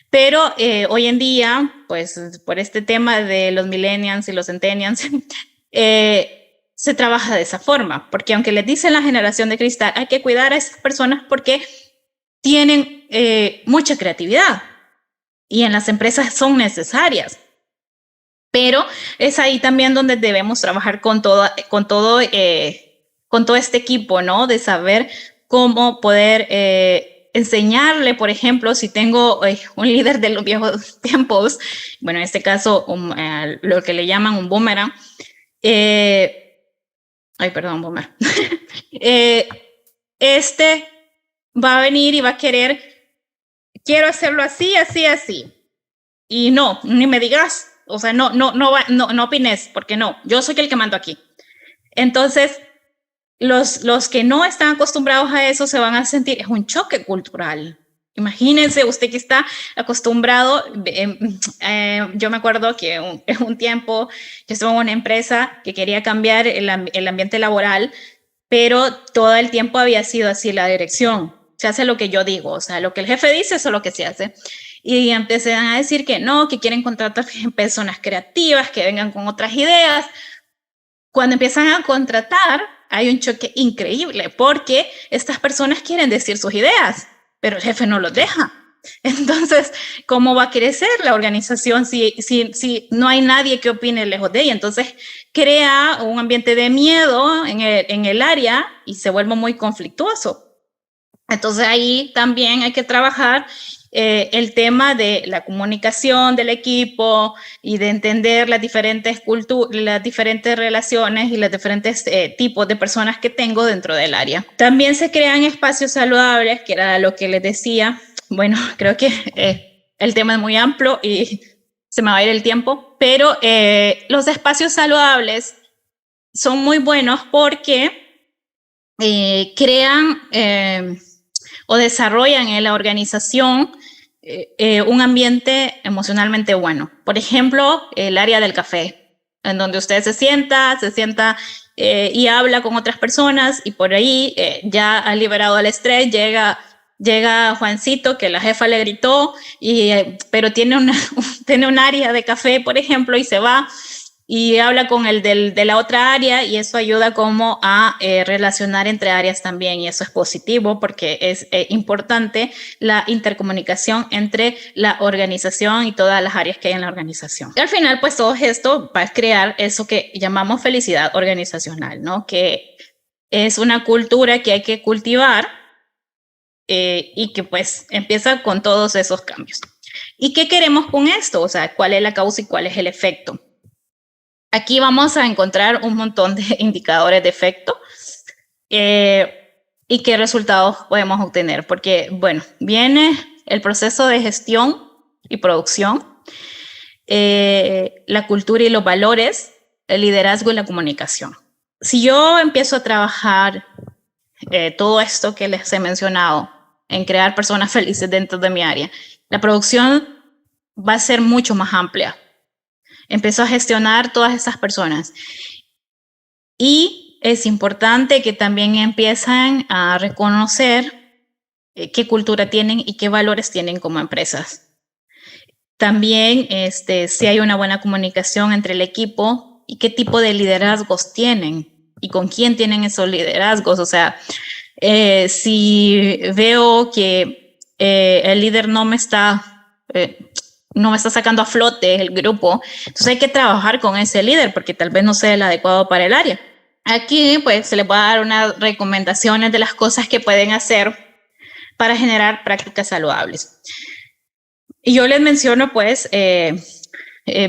Pero hoy en día, pues por este tema de los millennials y los centennials, se trabaja de esa forma, porque aunque les dicen la generación de cristal, hay que cuidar a esas personas porque tienen mucha creatividad y en las empresas son necesarias. Pero es ahí también donde debemos trabajar con todo este equipo, ¿no? De saber cómo poder enseñarle, por ejemplo, si tengo un líder de los viejos tiempos, bueno, en este caso lo que le llaman un boomerang, boomer. Va a venir y va a querer, quiero hacerlo así, así, así. Y no, ni me digas, o sea, no opines, porque no, yo soy el que mando aquí. Entonces, los que no están acostumbrados a eso se van a sentir, es un choque cultural. Imagínense usted que está acostumbrado, yo me acuerdo que en un tiempo yo estuve en una empresa que quería cambiar el ambiente laboral, pero todo el tiempo había sido así la dirección. Se hace lo que yo digo, o sea, lo que el jefe dice, eso es lo que se hace. Y empezaron a decir que no, que quieren contratar personas creativas, que vengan con otras ideas. Cuando empiezan a contratar, hay un choque increíble, porque estas personas quieren decir sus ideas, pero el jefe no los deja. Entonces, ¿cómo va a crecer la organización si no hay nadie que opine lejos de ella? Entonces, crea un ambiente de miedo en el área y se vuelve muy conflictuoso. Entonces, ahí también hay que trabajar el tema de la comunicación del equipo y de entender las diferentes culturas, las diferentes relaciones y los diferentes tipos de personas que tengo dentro del área. También se crean espacios saludables, que era lo que les decía. Bueno, creo que el tema es muy amplio y se me va a ir el tiempo, pero los espacios saludables son muy buenos porque crean o desarrollan en la organización un ambiente emocionalmente bueno. Por ejemplo, el área del café, en donde usted se sienta y habla con otras personas y por ahí ya ha liberado el estrés, llega Juancito, que la jefa le gritó, pero tiene un área de café, por ejemplo, y se va y habla con el de la otra área y eso ayuda como a relacionar entre áreas también y eso es positivo porque es importante la intercomunicación entre la organización y todas las áreas que hay en la organización. Y al final, pues todo esto va a crear eso que llamamos felicidad organizacional, ¿no? Que es una cultura que hay que cultivar y que pues empieza con todos esos cambios. ¿Y qué queremos con esto? O sea, ¿cuál es la causa y cuál es el efecto? Aquí vamos a encontrar un montón de indicadores de efecto y qué resultados podemos obtener. Porque, bueno, viene el proceso de gestión y producción, la cultura y los valores, el liderazgo y la comunicación. Si yo empiezo a trabajar todo esto que les he mencionado en crear personas felices dentro de mi área. La producción va a ser mucho más amplia. Empezó a gestionar todas esas personas. Y es importante que también empiezan a reconocer qué cultura tienen y qué valores tienen como empresas. También si hay una buena comunicación entre el equipo y qué tipo de liderazgos tienen y con quién tienen esos liderazgos. O sea, si veo que el líder no me está sacando a flote el grupo, entonces hay que trabajar con ese líder porque tal vez no sea el adecuado para el área. Aquí pues se les va a dar unas recomendaciones de las cosas que pueden hacer para generar prácticas saludables. Y yo les menciono pues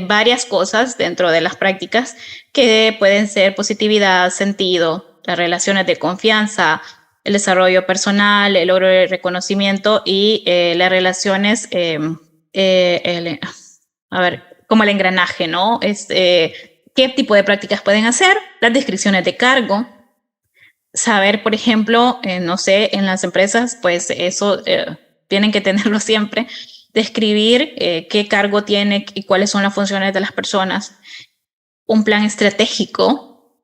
varias cosas dentro de las prácticas que pueden ser positividad, sentido, las relaciones de confianza, el desarrollo personal, el logro de reconocimiento y las relaciones, como el engranaje, ¿no? ¿Qué tipo de prácticas pueden hacer? Las descripciones de cargo. Saber, por ejemplo, no sé, en las empresas, pues eso tienen que tenerlo siempre, describir qué cargo tiene y cuáles son las funciones de las personas, un plan estratégico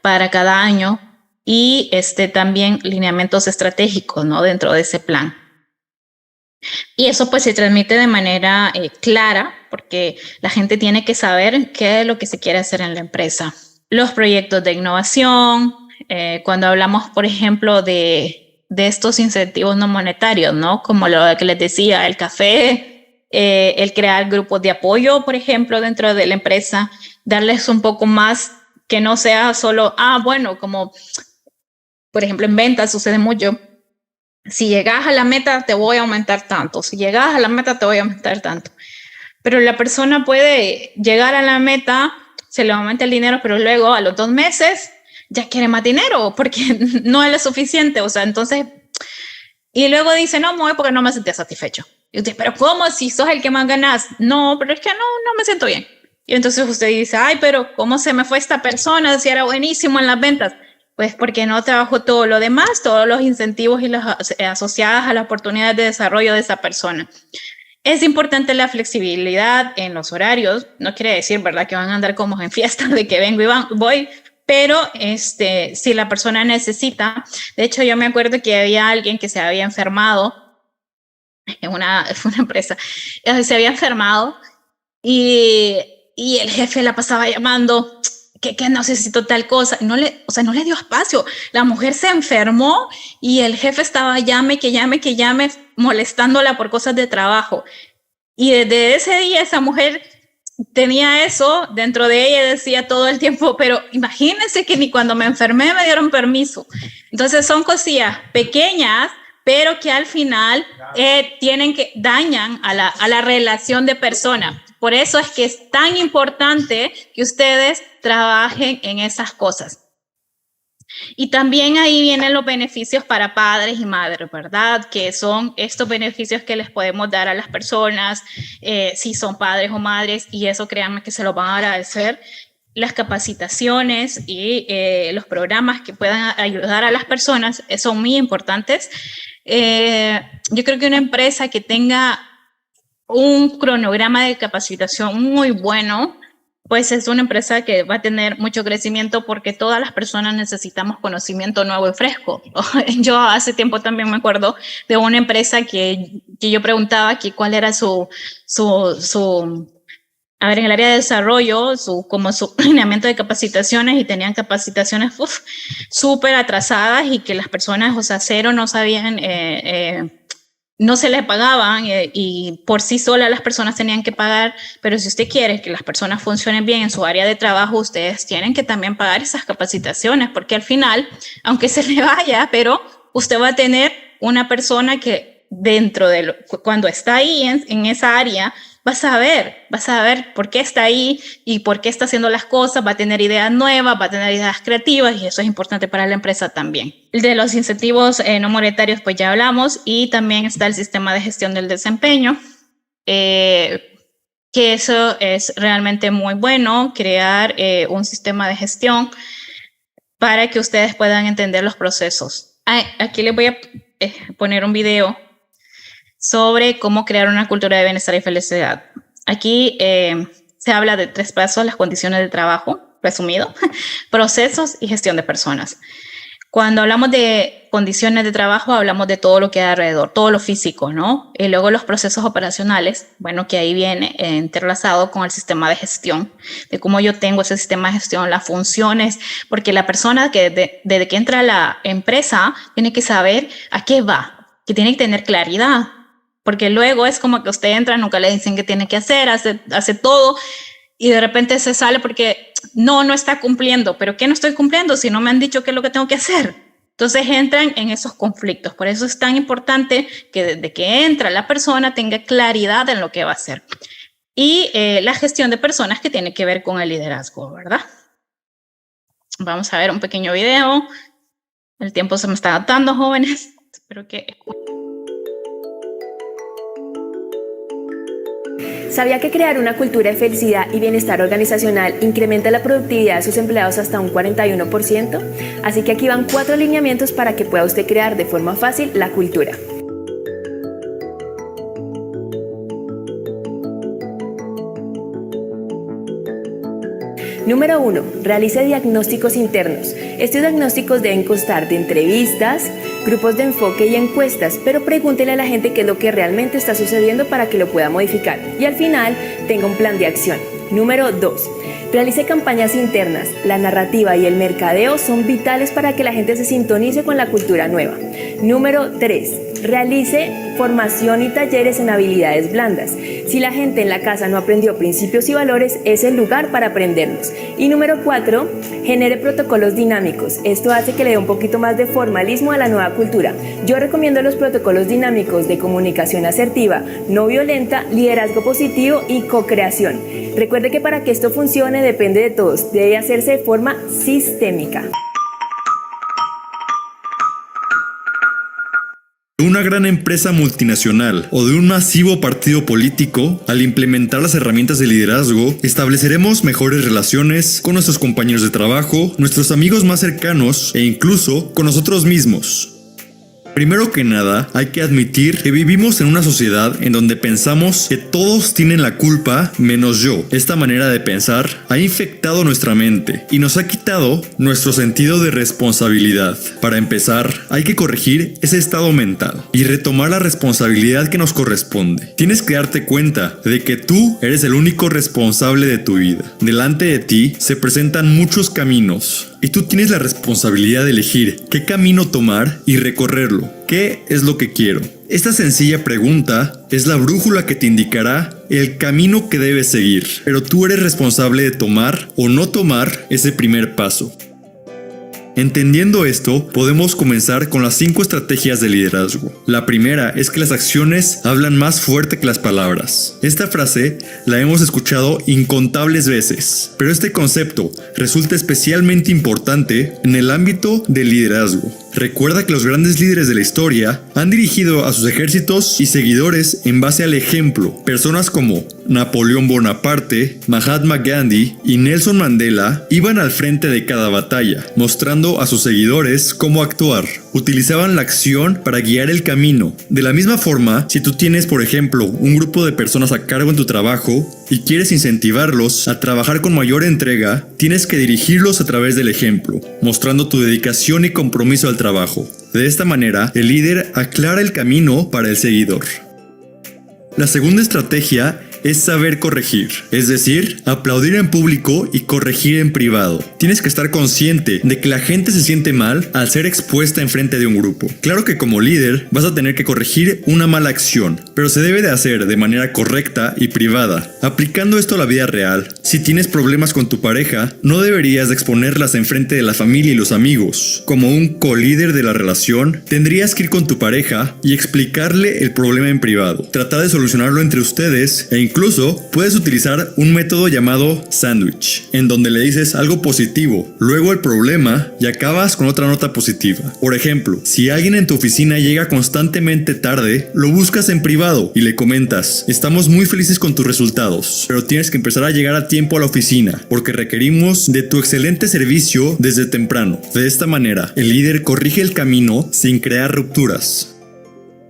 para cada año y también lineamientos estratégicos, ¿no? Dentro de ese plan. Y eso pues se transmite de manera clara porque la gente tiene que saber qué es lo que se quiere hacer en la empresa. Los proyectos de innovación, cuando hablamos, por ejemplo, de estos incentivos no monetarios, ¿no? Como lo que les decía, el café, el crear grupos de apoyo, por ejemplo, dentro de la empresa, darles un poco más, que no sea solo, bueno, como por ejemplo en ventas sucede mucho. Si llegas a la meta, te voy a aumentar tanto. Si llegas a la meta, te voy a aumentar tanto. Pero la persona puede llegar a la meta, se le aumenta el dinero, pero luego a los 2 meses ya quiere más dinero porque no es lo suficiente. O sea, entonces, y luego dice, no, me voy porque no me sentía satisfecho. Y usted, pero ¿cómo? Si sos el que más ganas. No, pero es que no me siento bien. Y entonces usted dice, pero ¿cómo se me fue esta persona si era buenísimo en las ventas? Pues porque no trabajó todo lo demás, todos los incentivos y las asociadas a la oportunidad de desarrollo de esa persona. Es importante la flexibilidad en los horarios. No quiere decir, ¿verdad?, que van a andar como en fiesta de que vengo y voy, pero si la persona necesita. De hecho, yo me acuerdo que había alguien que se había enfermado en una empresa, se había enfermado y el jefe la pasaba llamando, que necesito tal cosa, no le dio espacio. La mujer se enfermó y el jefe estaba llame, molestándola por cosas de trabajo. Y desde ese día esa mujer tenía eso dentro de ella y decía todo el tiempo, pero imagínense que ni cuando me enfermé me dieron permiso. Entonces son cosillas pequeñas, pero que al final dañan a la relación de persona. Por eso es que es tan importante que ustedes trabajen en esas cosas. Y también ahí vienen los beneficios para padres y madres, ¿verdad? Que son estos beneficios que les podemos dar a las personas, si son padres o madres, y eso créanme que se los van a agradecer. Las capacitaciones y los programas que puedan ayudar a las personas son muy importantes. Yo creo que una empresa que tenga un cronograma de capacitación muy bueno, pues es una empresa que va a tener mucho crecimiento porque todas las personas necesitamos conocimiento nuevo y fresco. Yo hace tiempo también me acuerdo de una empresa que yo preguntaba que cuál era en el área de desarrollo, su lineamiento de capacitaciones, y tenían capacitaciones súper atrasadas y que las personas, cero no sabían, no se les pagaban y por sí solas las personas tenían que pagar, pero si usted quiere que las personas funcionen bien en su área de trabajo, ustedes tienen que también pagar esas capacitaciones, porque al final, aunque se le vaya, pero usted va a tener una persona que cuando está ahí en esa área, va a saber por qué está ahí y por qué está haciendo las cosas, va a tener ideas nuevas, va a tener ideas creativas, y eso es importante para la empresa también. De los incentivos no monetarios, pues ya hablamos, y también está el sistema de gestión del desempeño, que eso es realmente muy bueno, crear un sistema de gestión para que ustedes puedan entender los procesos. Aquí les voy a poner un video sobre cómo crear una cultura de bienestar y felicidad. Aquí se habla de 3 pasos: las condiciones de trabajo, resumido, procesos y gestión de personas. Cuando hablamos de condiciones de trabajo, hablamos de todo lo que hay alrededor, todo lo físico, ¿no? Y luego los procesos operacionales, bueno, que ahí viene entrelazado con el sistema de gestión, de cómo yo tengo ese sistema de gestión, las funciones, porque la persona que desde que entra a la empresa tiene que saber a qué va, que tiene que tener claridad, porque luego es como que usted entra, nunca le dicen qué tiene que hacer, hace todo, y de repente se sale porque no está cumpliendo. ¿Pero qué no estoy cumpliendo si no me han dicho qué es lo que tengo que hacer? Entonces entran en esos conflictos. Por eso es tan importante que desde que entra la persona tenga claridad en lo que va a hacer. Y la gestión de personas, que tiene que ver con el liderazgo, ¿verdad? Vamos a ver un pequeño video. El tiempo se me está agotando, jóvenes. Espero que... ¿Sabía que crear una cultura de felicidad y bienestar organizacional incrementa la productividad de sus empleados hasta un 41%? Así que aquí van 4 lineamientos para que pueda usted crear de forma fácil la cultura. Número 1. Realice diagnósticos internos. Estos diagnósticos deben constar de entrevistas, grupos de enfoque y encuestas, pero pregúntele a la gente qué es lo que realmente está sucediendo para que lo pueda modificar. Y al final, tenga un plan de acción. Número 2. Realice campañas internas. La narrativa y el mercadeo son vitales para que la gente se sintonice con la cultura nueva. Número 3. Realice formación y talleres en habilidades blandas. Si la gente en la casa no aprendió principios y valores, es el lugar para aprenderlos. Y número 4, genere protocolos dinámicos. Esto hace que le dé un poquito más de formalismo a la nueva cultura. Yo recomiendo los protocolos dinámicos de comunicación asertiva, no violenta, liderazgo positivo y co-creación. Recuerde que para que esto funcione depende de todos. Debe hacerse de forma sistémica. De una gran empresa multinacional o de un masivo partido político, al implementar las herramientas de liderazgo, estableceremos mejores relaciones con nuestros compañeros de trabajo, nuestros amigos más cercanos e incluso con nosotros mismos. Primero que nada, hay que admitir que vivimos en una sociedad en donde pensamos que todos tienen la culpa menos yo. Esta manera de pensar ha infectado nuestra mente y nos ha quitado nuestro sentido de responsabilidad. Para empezar, hay que corregir ese estado mental y retomar la responsabilidad que nos corresponde. Tienes que darte cuenta de que tú eres el único responsable de tu vida. Delante de ti se presentan muchos caminos y tú tienes la responsabilidad de elegir qué camino tomar y recorrerlo. ¿Qué es lo que quiero? Esta sencilla pregunta es la brújula que te indicará el camino que debes seguir, pero tú eres responsable de tomar o no tomar ese primer paso. Entendiendo esto, podemos comenzar con las 5 estrategias de liderazgo. La primera es que las acciones hablan más fuerte que las palabras. Esta frase la hemos escuchado incontables veces, pero este concepto resulta especialmente importante en el ámbito del liderazgo. Recuerda que los grandes líderes de la historia han dirigido a sus ejércitos y seguidores en base al ejemplo. Personas como Napoleón Bonaparte, Mahatma Gandhi y Nelson Mandela iban al frente de cada batalla, mostrando a sus seguidores cómo actuar. Utilizaban la acción para guiar el camino. De la misma forma, si tú tienes, por ejemplo, un grupo de personas a cargo en tu trabajo y quieres incentivarlos a trabajar con mayor entrega, tienes que dirigirlos a través del ejemplo, mostrando tu dedicación y compromiso al trabajo. De esta manera, el líder aclara el camino para el seguidor. La segunda estrategia es saber corregir, es decir, aplaudir en público y corregir en privado. Tienes que estar consciente de que la gente se siente mal al ser expuesta enfrente de un grupo. Claro que como líder vas a tener que corregir una mala acción, pero se debe de hacer de manera correcta y privada. Aplicando esto a la vida real, si tienes problemas con tu pareja, no deberías de exponerlas enfrente de la familia y los amigos. Como un co-líder de la relación, tendrías que ir con tu pareja y explicarle el problema en privado. Tratar de solucionarlo entre ustedes e Incluso puedes utilizar un método llamado sándwich, en donde le dices algo positivo, luego el problema y acabas con otra nota positiva. Por ejemplo, si alguien en tu oficina llega constantemente tarde, lo buscas en privado y le comentas: estamos muy felices con tus resultados, pero tienes que empezar a llegar a tiempo a la oficina porque requerimos de tu excelente servicio desde temprano. De esta manera, el líder corrige el camino sin crear rupturas.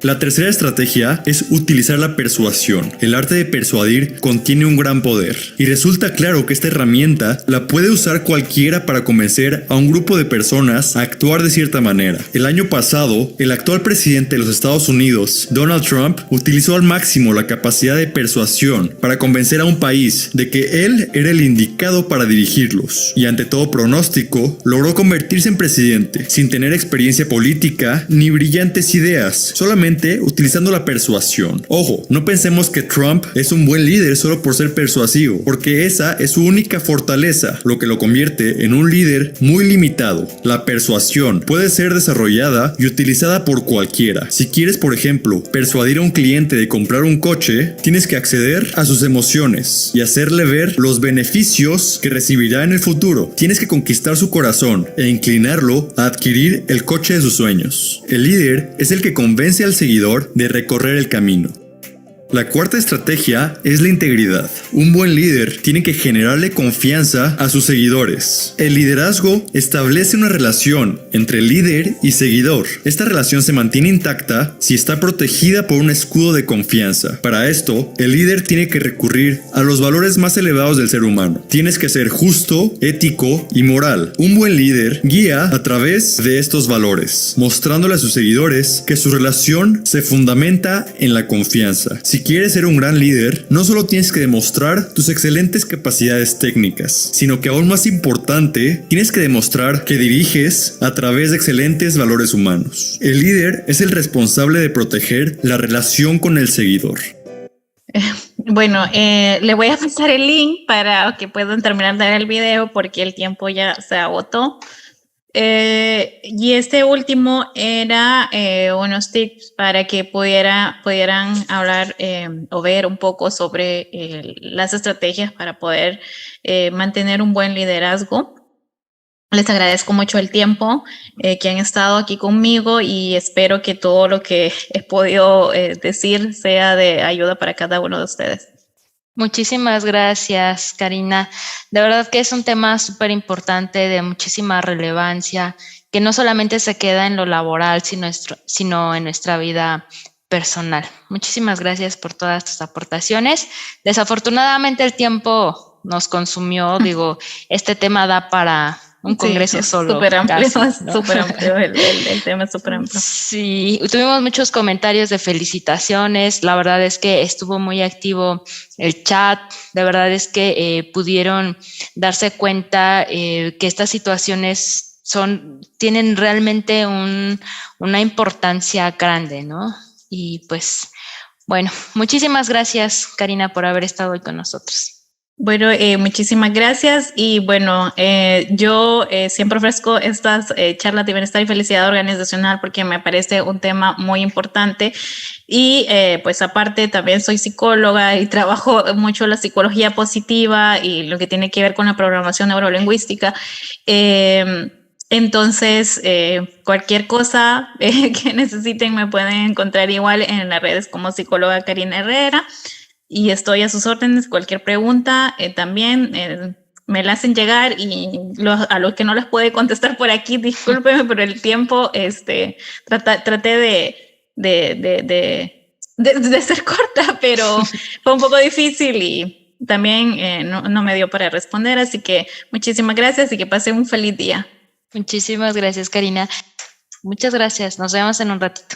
La tercera estrategia es utilizar la persuasión. El arte de persuadir contiene un gran poder, y resulta claro que esta herramienta la puede usar cualquiera para convencer a un grupo de personas a actuar de cierta manera. El año pasado, el actual presidente de los Estados Unidos, Donald Trump, utilizó al máximo la capacidad de persuasión para convencer a un país de que él era el indicado para dirigirlos, y ante todo pronóstico, logró convertirse en presidente, sin tener experiencia política ni brillantes ideas, solamente utilizando la persuasión. Ojo, no pensemos que Trump es un buen líder solo por ser persuasivo, porque esa es su única fortaleza, lo que lo convierte en un líder muy limitado. La persuasión puede ser desarrollada y utilizada por cualquiera. Si quieres, por ejemplo, persuadir a un cliente de comprar un coche, tienes que acceder a sus emociones y hacerle ver los beneficios que recibirá en el futuro. Tienes que conquistar su corazón e inclinarlo a adquirir el coche de sus sueños. El líder es el que convence al seguidor de recorrer el camino. La cuarta estrategia es la integridad. Un buen líder tiene que generarle confianza a sus seguidores. El liderazgo establece una relación entre líder y seguidor. Esta relación se mantiene intacta si está protegida por un escudo de confianza. Para esto, el líder tiene que recurrir a los valores más elevados del ser humano. Tienes que ser justo, ético y moral. Un buen líder guía a través de estos valores, mostrándole a sus seguidores que su relación se fundamenta en la confianza. Si quieres ser un gran líder, no solo tienes que demostrar tus excelentes capacidades técnicas, sino que aún más importante, tienes que demostrar que diriges a través de excelentes valores humanos. El líder es el responsable de proteger la relación con el seguidor. Bueno, le voy a pasar el link para que puedan terminar de ver el video porque el tiempo ya se agotó. Y este último era unos tips para que pudieran hablar o ver un poco sobre las estrategias para poder mantener un buen liderazgo. Les agradezco mucho el tiempo que han estado aquí conmigo y espero que todo lo que he podido decir sea de ayuda para cada uno de ustedes. Muchísimas gracias, Karina. De verdad que es un tema súper importante, de muchísima relevancia, que no solamente se queda en lo laboral, sino en nuestra vida personal. Muchísimas gracias por todas tus aportaciones. Desafortunadamente el tiempo nos consumió, este tema da para un congreso solo. Súper amplio, casi, ¿no? súper amplio, el tema es súper amplio. Sí, tuvimos muchos comentarios de felicitaciones, la verdad es que estuvo muy activo el chat, de verdad es que pudieron darse cuenta que estas situaciones tienen realmente una importancia grande, ¿no? Y pues, bueno, muchísimas gracias, Karina, por haber estado hoy con nosotros. Bueno, muchísimas gracias y bueno, yo siempre ofrezco estas charlas de bienestar y felicidad organizacional porque me parece un tema muy importante y pues aparte también soy psicóloga y trabajo mucho la psicología positiva y lo que tiene que ver con la programación neurolingüística. Entonces, cualquier cosa que necesiten me pueden encontrar igual en las redes como psicóloga Karina Herrera. Y estoy a sus órdenes, cualquier pregunta también me la hacen llegar y a los que no les puedo contestar por aquí, discúlpenme por el tiempo, traté de ser corta, pero fue un poco difícil y también no me dio para responder, así que muchísimas gracias y que pasen un feliz día. Muchísimas gracias, Karina. Muchas gracias, nos vemos en un ratito.